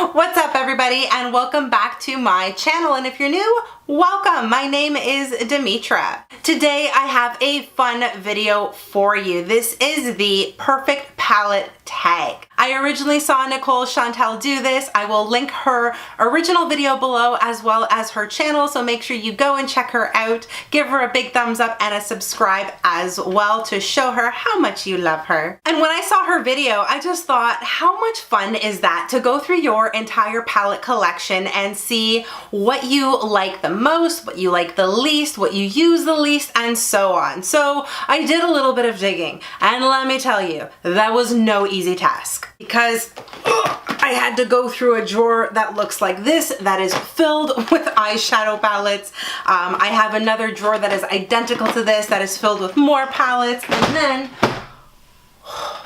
What's up everybody, and welcome back to my channel, and if you're new, welcome. My name is Dimitra. Today I have a fun video for you. This is the perfect palette tag. I originally saw Nicole Chantel do this. I will link her original video below as well as her channel, so make sure you go and check her out. Give her a big thumbs up and a subscribe as well to show her how much you love her. And when I saw her video, I just thought, how much fun is that to go through your entire palette collection and see what you like the most, what you like the least, what you use the least, and so on. So I did a little bit of digging, and let me tell you, that was no easy task, because I had to go through a drawer that looks like this, that is filled with eyeshadow palettes. I have another drawer that is identical to this, that is filled with more palettes, and then,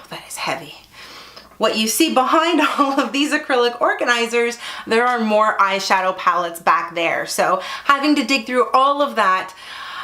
that is heavy. What you see behind all of these acrylic organizers, there are more eyeshadow palettes back there. So having to dig through all of that,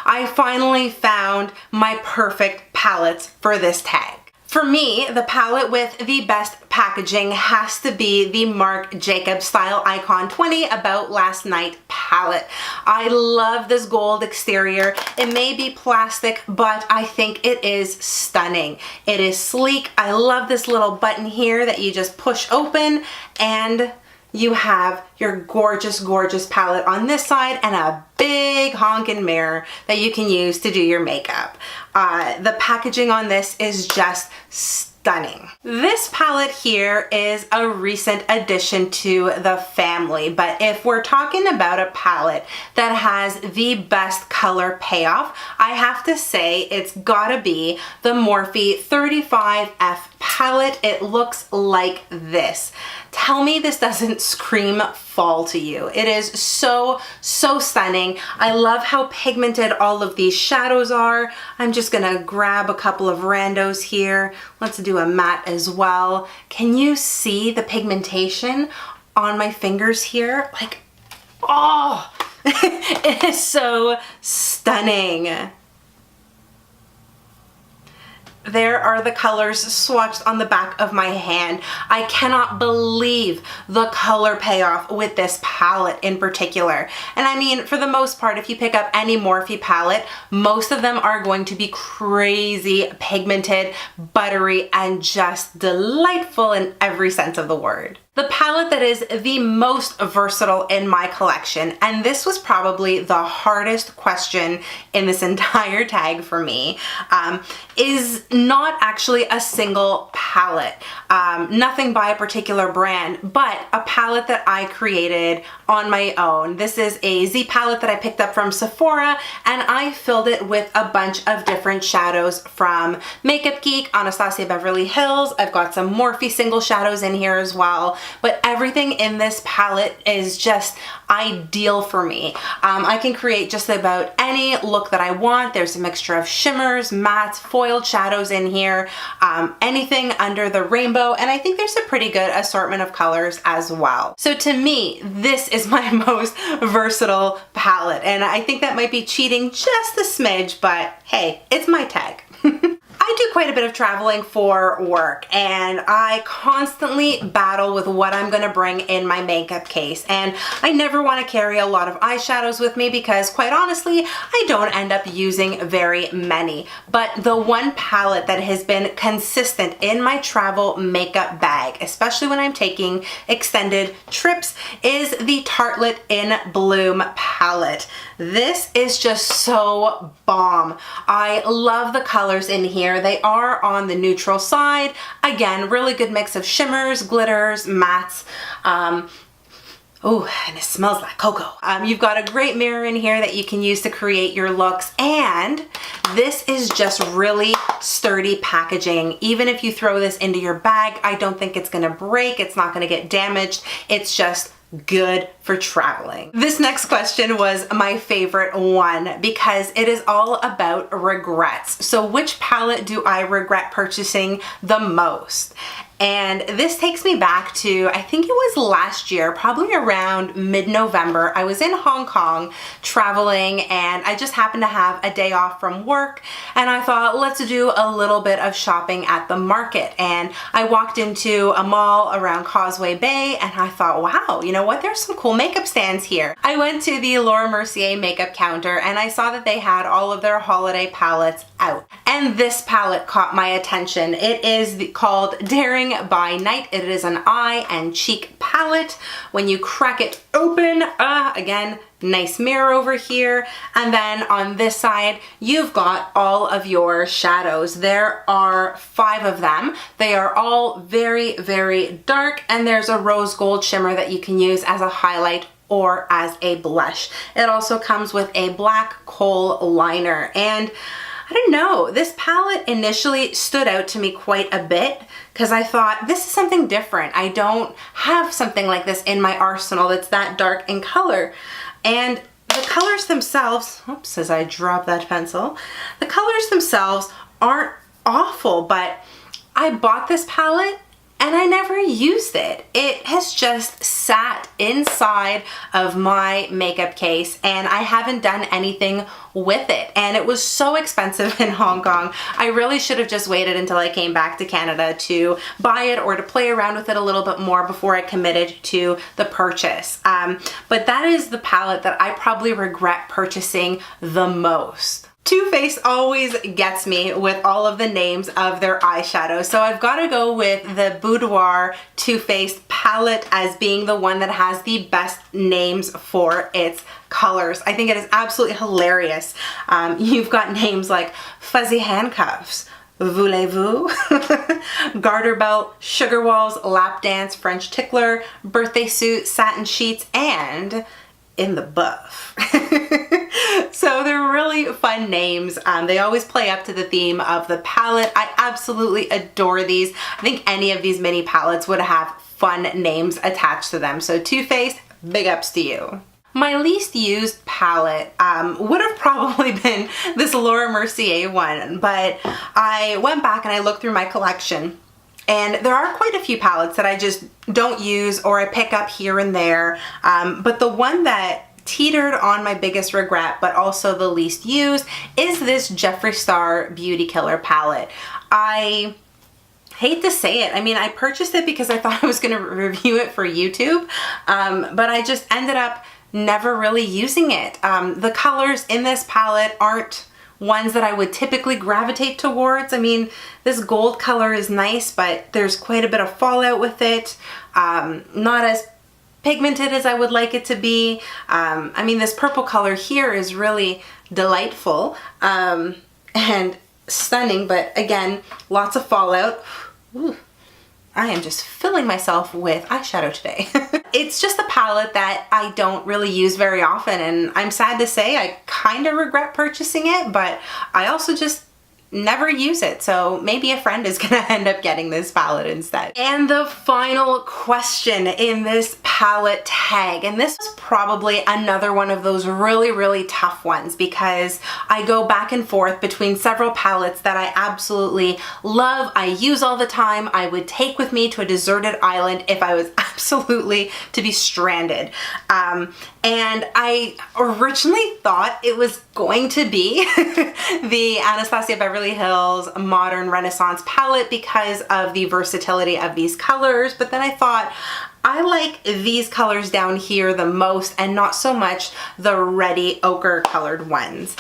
I finally found my perfect palettes for this tag. For me, the palette with the best packaging has to be the Marc Jacobs Style Eyecon 20 About Last Night palette. I love this gold exterior. It may be plastic, but I think it is stunning. It is sleek. I love this little button here that you just push open, and you have your gorgeous, gorgeous palette on this side and a big honking mirror that you can use to do your makeup. The packaging on this is just stunning. This palette here is a recent addition to the family, but if we're talking about a palette that has the best color payoff, I have to say it's gotta be the Morphe 35F palette. It looks like this. Tell me this doesn't scream fall to you. It is so, so stunning. I love how pigmented all of these shadows are. I'm just gonna grab a couple of randos here. Let's do a matte as well. Can you see the pigmentation on my fingers here? Like, oh, it is so stunning. There are the colors swatched on the back of my hand. I cannot believe the color payoff with this palette in particular. And I mean, for the most part, if you pick up any Morphe palette, most of them are going to be crazy pigmented, buttery, and just delightful in every sense of the word. The palette that is the most versatile in my collection, and this was probably the hardest question in this entire tag for me, is not actually a single palette. Nothing by a particular brand, but a palette that I created on my own. This is a ZPalette that I picked up from Sephora, and I filled it with a bunch of different shadows from Makeup Geek, Anastasia Beverly Hills. I've got some Morphe single shadows in here as well. But everything in this palette is just ideal for me. I can create just about any look that I want. There's a mixture of shimmers, mattes, foiled shadows in here, anything under the rainbow, and I think there's a pretty good assortment of colors as well. So to me, this is my most versatile palette, and I think that might be cheating just a smidge, but hey, it's my tag. I do quite a bit of traveling for work, and I constantly battle with what I'm gonna bring in my makeup case, and I never want to carry a lot of eyeshadows with me because, quite honestly, I don't end up using very many. But the one palette that has been consistent in my travel makeup bag, especially when I'm taking extended trips, is the Tartlette in Bloom palette. This is just so bomb. I love the colors in here. They are on the neutral side. Again, really good mix of shimmers, glitters, mattes. Oh, and it smells like cocoa. You've got a great mirror in here that you can use to create your looks, and this is just really sturdy packaging. Even if you throw this into your bag, I don't think it's gonna break. It's not gonna get damaged. It's just good for traveling. This next question was my favorite one because it is all about regrets. So which palette do I regret purchasing the most? And this takes me back to, I think it was last year, probably around mid-November. I was in Hong Kong traveling, and I just happened to have a day off from work, and I thought, let's do a little bit of shopping at the market. And I walked into a mall around Causeway Bay, and I thought, wow, you know what, there's some cool makeup stands here. I went to the Mercier makeup counter, and I saw that they had all of their holiday palettes out. And this palette caught my attention. It is called Daring by Night. It is an eye and cheek palette. When you crack it open, again, nice mirror over here. And then on this side, you've got all of your shadows. There are 5 of them. They are all very, very dark, and there's a rose gold shimmer that you can use as a highlight or as a blush. It also comes with a black kohl liner, and I don't know, this palette initially stood out to me quite a bit because I thought, this is something different. I don't have something like this in my arsenal that's that dark in color. And the colors themselves, oops, as I drop that pencil, the colors themselves aren't awful, but I bought this palette and I never used it. It has just sat inside of my makeup case, and I haven't done anything with it. And it was so expensive in Hong Kong. I really should have just waited until I came back to Canada to buy it or to play around with it a little bit more before I committed to the purchase. But that is the palette that I probably regret purchasing the most. Too Faced always gets me with all of the names of their eyeshadows, so I've got to go with the Boudoir Too Faced palette as being the one that has the best names for its colors. I think it is absolutely hilarious. You've got names like Fuzzy Handcuffs, Voulez-Vous, Garter Belt, Sugar Walls, Lap Dance, French Tickler, Birthday Suit, Satin Sheets, and In the Buff. So they're really fun names. They always play up to the theme of the palette. I absolutely adore these. I think any of these mini palettes would have fun names attached to them. So Too Faced, big ups to you. My least used palette would have probably been this Laura Mercier one, but I went back and I looked through my collection, and there are quite a few palettes that I just don't use or I pick up here and there. But the one that teetered on my biggest regret, but also the least used, is this Jeffree Star Beauty Killer palette. I hate to say it. I mean, I purchased it because I thought I was going to review it for YouTube, but I just ended up never really using it. The colors in this palette aren't ones that I would typically gravitate towards. I mean, this gold color is nice, but there's quite a bit of fallout with it. Not as pigmented as I would like it to be. I mean, this purple color here is really delightful and stunning, but again, lots of fallout. Ooh, I am just filling myself with eyeshadow today. It's just a palette that I don't really use very often, and I'm sad to say I kind of regret purchasing it, but I also just never use it, so maybe a friend is gonna end up getting this palette instead. And the final question in this palette tag, and this was probably another one of those really, really tough ones because I go back and forth between several palettes that I absolutely love, I use all the time, I would take with me to a deserted island if I was absolutely to be stranded. And I originally thought it was going to be the Anastasia Beverly Hills Modern Renaissance palette because of the versatility of these colors, but then I thought, I like these colors down here the most and not so much the reddy ochre colored ones.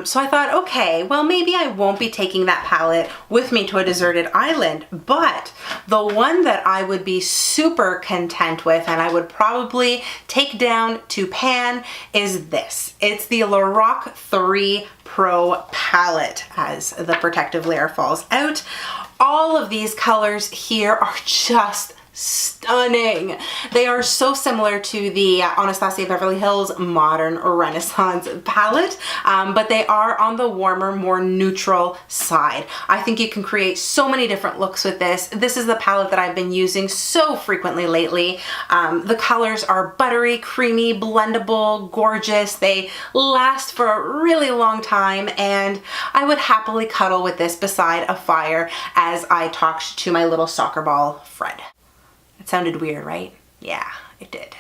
So I thought, okay, well maybe I won't be taking that palette with me to a deserted island, but the one that I would be super content with and I would probably take down to pan is this. It's the Lorac 3 Pro palette as the protective layer falls out. All of these colors here are just stunning. They are so similar to the Anastasia Beverly Hills Modern Renaissance palette, but they are on the warmer, more neutral side. I think you can create so many different looks with this. This is the palette that I've been using so frequently lately. The colors are buttery, creamy, blendable, gorgeous. They last for a really long time, and I would happily cuddle with this beside a fire as I talked to my little soccer ball Fred. It sounded weird, right? Yeah, it did.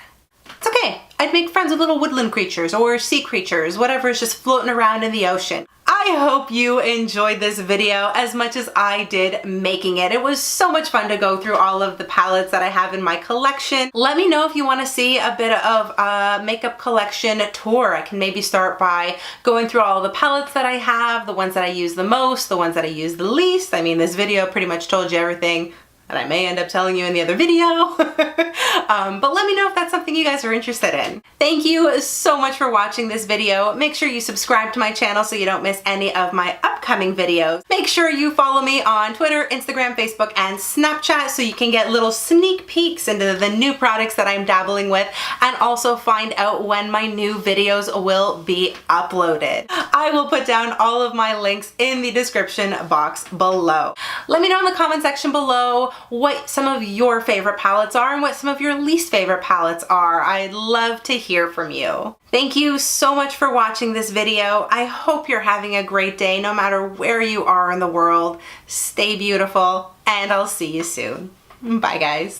It's okay. I'd make friends with little woodland creatures or sea creatures, whatever is just floating around in the ocean. I hope you enjoyed this video as much as I did making it. It was so much fun to go through all of the palettes that I have in my collection. Let me know if you want to see a bit of a makeup collection tour. I can maybe start by going through all the palettes that I have, the ones that I use the most, the ones that I use the least. I mean, this video pretty much told you everything that I may end up telling you in the other video. But let me know if that's something you guys are interested in. Thank you so much for watching this video. Make sure you subscribe to my channel so you don't miss any of my upcoming videos. Make sure you follow me on Twitter, Instagram, Facebook, and Snapchat so you can get little sneak peeks into the new products that I'm dabbling with, and also find out when my new videos will be uploaded. I will put down all of my links in the description box below. Let me know in the comment section below what some of your favorite palettes are and what some of your least favorite palettes are. I'd love to hear from you. Thank you so much for watching this video. I hope you're having a great day no matter where you are in the world. Stay beautiful, and I'll see you soon. Bye, guys.